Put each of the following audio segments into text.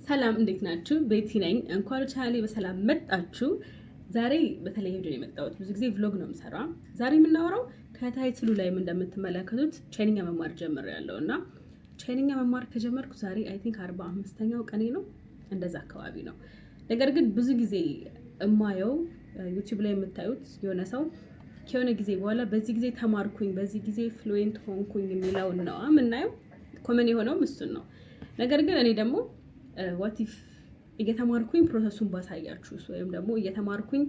ሰላም እንዴት ናችሁ? ቤቲ ነኝ። እንኳን ቻናሌ በሰላም መጣችሁ። ዛሬ በተለይ ቪዲዮ ነው የመጣሁት። ብዙ ጊዜ ቭሎግ ነው የምሰራው። ዛሬ የምናወራው ከታይትሉ ላይ እንደምትመለከቱት ቻይንኛ መማር ጀምሬያለሁ እና ቻይንኛ መማር ከጀመርኩ ዛሬ አይ ቲንክ 45ኛው ቀኔ ነው፣ እንደዛ አካባቢ ነው። ነገር ግን ብዙ ጊዜ እማየው ዩቲዩብ ላይ የምታዩት የሆነ ሰው ከሆነ ጊዜ በኋላ በዚህ ጊዜ ተማርኩኝ፣ በዚህ ጊዜ ፍሉዌንት ሆንኩኝ የሚለውን ነው የምናየው። ኮመን የሆነውም እሱን ነው። ነገር ግን እኔ ደግሞ ዋት ኢፍ እየተማርኩኝ ፕሮሰሱን ባሳያችሁ ወይም ደግሞ እየተማርኩኝ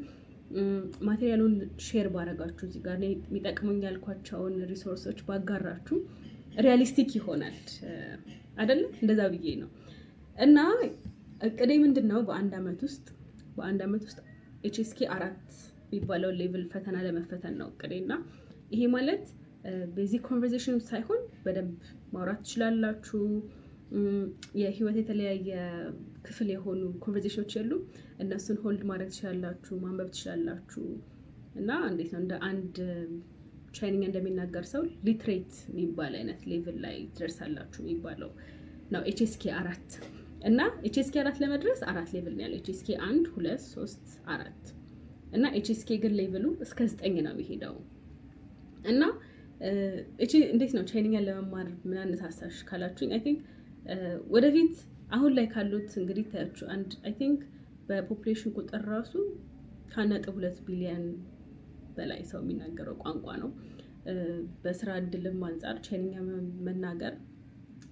ማቴሪያሉን ሼር ባረጋችሁ እዚህ ጋር የሚጠቅሙኝ ያልኳቸውን ሪሶርሶች ባጋራችሁ ሪያሊስቲክ ይሆናል አይደል? እንደዛ ብዬ ነው። እና እቅዴ ምንድነው በአንድ አመት ውስጥ ኤችኤስኬ 4 የሚባለው ሌቭል ፈተና ለመፈተን ነው እቅዴና ይሄ ማለት ቤዚክ ኮንቨርሴሽን ሳይሆን በደንብ ማውራት ትችላላችሁ። የህይወት የተለያየ ክፍል የሆኑ ኮንቨርሴሽኖች የሉ እነሱን ሆልድ ማድረግ ትችላላችሁ፣ ማንበብ ትችላላችሁ። እና እንዴት ነው እንደ አንድ ቻይንኛ እንደሚናገር ሰው ሊትሬት የሚባል አይነት ሌቭል ላይ ትደርሳላችሁ የሚባለው ነው ኤችኤስኬ 4። እና ኤችኤስኬ 4 ለመድረስ 4 ሌቭል ነው ያለው። ኤችኤስኬ 1 2 3 4 እና ኤችኤስኬ ግን ሌቭሉ እስከ 9 ነው የሚሄደው። እና እንዴት ነው ቻይንኛን ለመማር ምን አነሳሳሽ ካላችሁኝ አይ ቲንክ ወደፊት አሁን ላይ ካሉት እንግዲህ ታያችሁ አንድ አይ ቲንክ በፖፑሌሽን ቁጥር ራሱ ከ1.2 ቢሊዮን በላይ ሰው የሚናገረው ቋንቋ ነው። በስራ እድልም አንጻር ቻይንኛ መናገር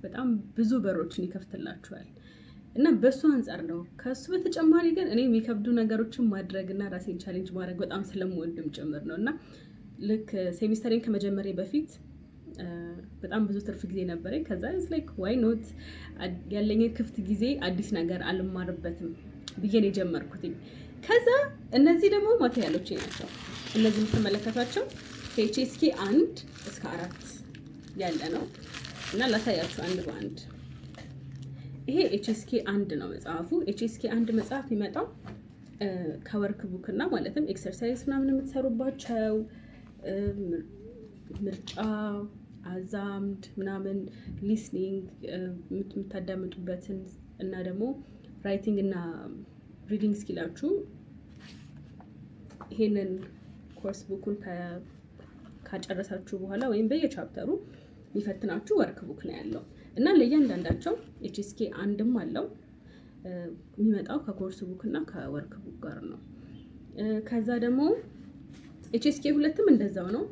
በጣም ብዙ በሮችን ይከፍትላችኋል እና በሱ አንጻር ነው። ከሱ በተጨማሪ ግን እኔ የሚከብዱ ነገሮችን ማድረግ እና ራሴን ቻሌንጅ ማድረግ በጣም ስለምወድም ጭምር ነው። እና ልክ ሴሚስተሬን ከመጀመሪያ በፊት በጣም ብዙ ትርፍ ጊዜ ነበረኝ። ከዛ ላይክ ዋይ ኖት ያለኝን ክፍት ጊዜ አዲስ ነገር አልማርበትም ብዬ ነው የጀመርኩትኝ። ከዛ እነዚህ ደግሞ ማቴሪያሎች ናቸው። እነዚህ የምትመለከቷቸው ከኤችኤስኬ 1 እስከ 4 ያለ ነው እና ላሳያችሁ አንድ በአንድ። ይሄ ኤችኤስኬ 1 ነው መጽሐፉ። ኤችኤስኬ 1 መጽሐፍ የሚመጣው ከወርክ ቡክ እና ማለትም ኤክሰርሳይዝ ምናምን የምትሰሩባቸው ምርጫ፣ አዛምድ ምናምን፣ ሊስኒንግ የምታዳምጡበትን እና ደግሞ ራይቲንግ እና ሪዲንግ ስኪላችሁ ይሄንን ኮርስ ቡኩን ካጨረሳችሁ በኋላ ወይም በየቻፕተሩ የሚፈትናችሁ ወርክ ቡክ ነው ያለው እና ለእያንዳንዳቸው ኤችኤስኬ 1ም አለው የሚመጣው ከኮርስ ቡክ እና ከወርክ ቡክ ጋር ነው። ከዛ ደግሞ ኤችኤስኬ 2ም እንደዛው ነው።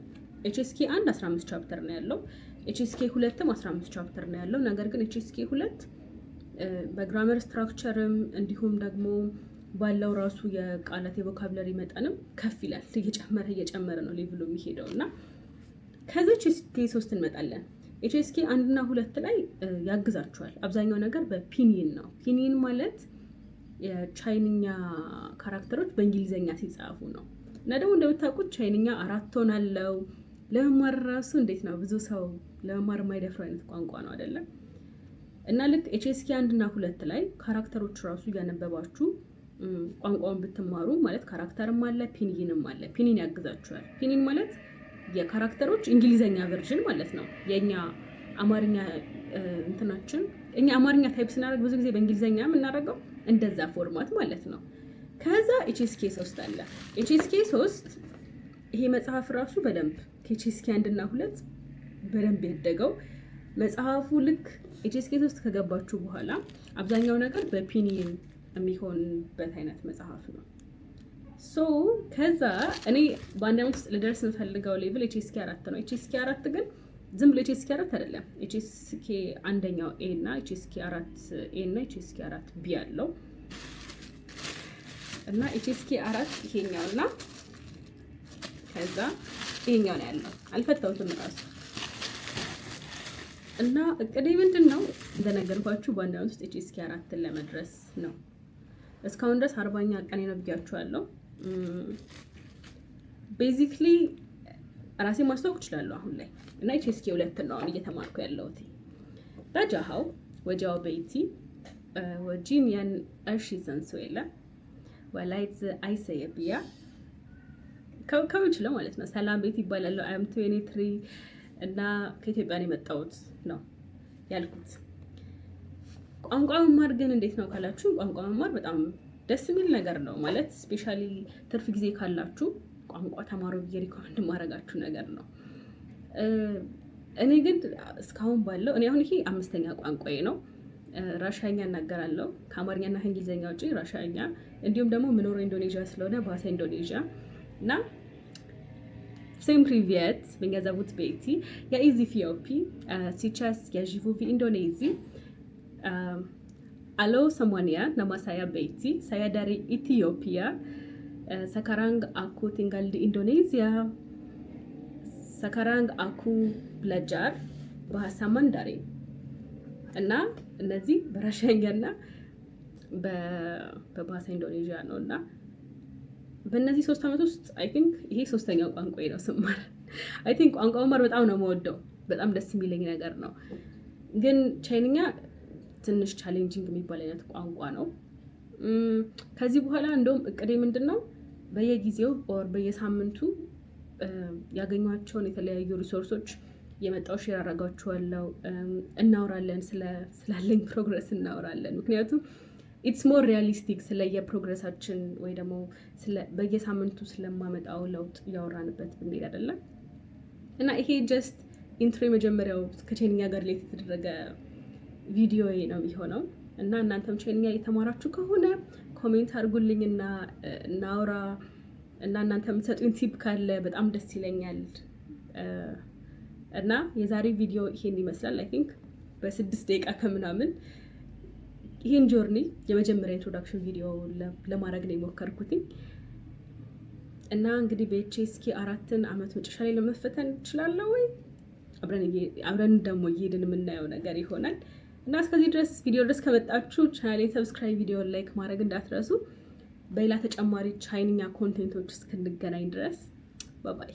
ኤችኤስኬ 1 15 ቻፕተር ነው ያለው። ኤችኤስኬ 2ም 15 ቻፕተር ነው ያለው። ነገር ግን ኤችኤስኬ 2 በግራመር ስትራክቸርም እንዲሁም ደግሞ ባለው ራሱ የቃላት የቮካብለሪ መጠንም ከፍ ይላል። እየጨመረ ነው ሌቭሉ የሚሄደው እና ከዛ ኤችኤስኬ 3 እንመጣለን። ኤችኤስኬ 1 እና 2 ላይ ያግዛችኋል። አብዛኛው ነገር በፒኒን ነው። ፒኒን ማለት የቻይንኛ ካራክተሮች በእንግሊዘኛ ሲጻፉ ነው። እና ደግሞ እንደምታውቁት ቻይንኛ 4 ቶን አለው። ለመማር ራሱ እንዴት ነው ብዙ ሰው ለመማር የማይደፍረው አይነት ቋንቋ ነው አይደለም? እና ልክ ኤችኤስኬ 1 እና 2 ላይ ካራክተሮች ራሱ እያነበባችሁ ቋንቋውን ብትማሩ ማለት ካራክተርም አለ ፒኒንም አለ። ፒኒን ያግዛችኋል። ፒኒን ማለት የካራክተሮች እንግሊዘኛ ቨርዥን ማለት ነው። የኛ አማርኛ እንትናችን እኛ አማርኛ ታይፕ ስናደርግ ብዙ ጊዜ በእንግሊዘኛ የምናደርገው እንደዛ ፎርማት ማለት ነው። ከዛ ኤችኤስኬ 3 አለ። ኤችኤስኬ 3 ይሄ መጽሐፍ ራሱ በደንብ ከኤችኤስኬ 1 እና 2 በደንብ ያደገው መጽሐፉ። ልክ ኤችኤስኬ 3 ከገባችሁ በኋላ አብዛኛው ነገር በፒኒን የሚሆንበት አይነት መጽሐፍ ነው። ሶ ከዛ እኔ በአንድ አመት ውስጥ ልደርስ የምፈልገው ሌቭል ኤችኤስኬ 4 ነው። ኤችኤስኬ 4 ግን ዝም ብሎ ኤችኤስኬ 4 አይደለም። ኤችኤስኬ 1ኛው ኤ እና ኤችኤስኬ 4 ኤ እና ኤችኤስኬ 4 ቢ አለው እና ኤችኤስኬ 4 ይሄኛው እና ከዛ ይሄኛው ነው ያለው። አልፈታሁትም ራሱ እና እቅዴ ምንድነው እንደነገርኳችሁ በአንድ አመት ውስጥ ኤችኤስኬ 4ን ለመድረስ ነው። እስካሁን ድረስ 40ኛ ቀኔ ነው ብያችኋለሁ። ቤዚክሊ ራሴ ማስተዋወቅ እችላለሁ አሁን ላይ እና ኤችኤስኬ 2 ነው አሁን እየተማርኩ ያለሁት። ዳጃሃው ወጃው ቤቲ ወጂን ያን እሺ ሰንሶይላ ወላይት አይሰየብያ ከውችለው ማለት ነው። ሰላም ቤት ይባላል። አም 23 እና ከኢትዮጵያ ነው የመጣሁት ነው ያልኩት። ቋንቋ መማር ግን እንዴት ነው ካላችሁ፣ ቋንቋ መማር በጣም ደስ የሚል ነገር ነው ማለት ስፔሻሊ ትርፍ ጊዜ ካላችሁ ቋንቋ ተማሩ ብዬ ሪኮመንድ ማድረጋችሁ ነገር ነው። እኔ ግን እስካሁን ባለው እኔ አሁን ይሄ 5ኛ ቋንቋዬ ነው። ራሻኛ እናገራለሁ ከአማርኛና ከእንግሊዝኛ ውጪ ራሻኛ፣ እንዲሁም ደግሞ ምኖረው ኢንዶኔዥያ ስለሆነ ባሳ ኢንዶኔዥያ እና Всем привет, меня зовут Бетти, я из Эфиопии, сейчас я живу в Индонезии. Алло, semuanya, nama saya Betty, saya dari Ethiopia. Sekarang aku tinggal di Indonesia. Sekarang aku belajar bahasa Mandarin. እና እነዚህ በራሻኛና በባሳ ኢንዶኔዥያ ነው እና በእነዚህ 3 ዓመት ውስጥ አይ ቲንክ ይሄ 3ኛው ቋንቋዬ ነው ስማር። አይ ቲንክ ቋንቋ መማር በጣም ነው የምወደው፣ በጣም ደስ የሚለኝ ነገር ነው። ግን ቻይንኛ ትንሽ ቻሌንጂንግ የሚባል አይነት ቋንቋ ነው። ከዚህ በኋላ እንደውም እቅዴ ምንድን ነው በየጊዜው ኦር በየሳምንቱ ያገኟቸውን የተለያዩ ሪሶርሶች የመጣው ሼር አደርጋችኋለሁ። እናወራለን፣ ስላለኝ ፕሮግረስ እናወራለን። ምክንያቱም ኢትስ ሞር ሪያሊስቲክ ስለ የፕሮግረሳችን ወይ ደግሞ በየሳምንቱ ስለማመጣው ለውጥ እያወራንበት ብንሄድ አይደለም እና ይሄ ጀስት ኢንትሮ የመጀመሪያው ከቻይንኛ ጋር ላይ የተደረገ ቪዲዮ ነው የሚሆነው እና እናንተም ቻይንኛ የተማራችሁ ከሆነ ኮሜንት አድርጉልኝና እናውራ እና እናንተ የምትሰጡኝ ቲፕ ካለ በጣም ደስ ይለኛል። እና የዛሬ ቪዲዮ ይሄን ይመስላል። አይ ቲንክ በ6 ደቂቃ ከምናምን ይሄን ጆርኒ የመጀመሪያ ኢንትሮዳክሽን ቪዲዮ ለማድረግ ነው የሞከርኩት እና እንግዲህ በኤችኤስኬ 4 ዓመት መጨረሻ ላይ ለመፈተን እችላለሁ ወይ አብረን ደግሞ እየሄድን የምናየው ነገር ይሆናል እና እስከዚህ ድረስ ቪዲዮ ድረስ ከመጣችሁ ቻናሌን ሰብስክራይብ፣ ቪዲዮ ላይክ ማድረግ እንዳትረሱ። በሌላ ተጨማሪ ቻይንኛ ኮንቴንቶች እስክንገናኝ ድረስ ባይ ባይ።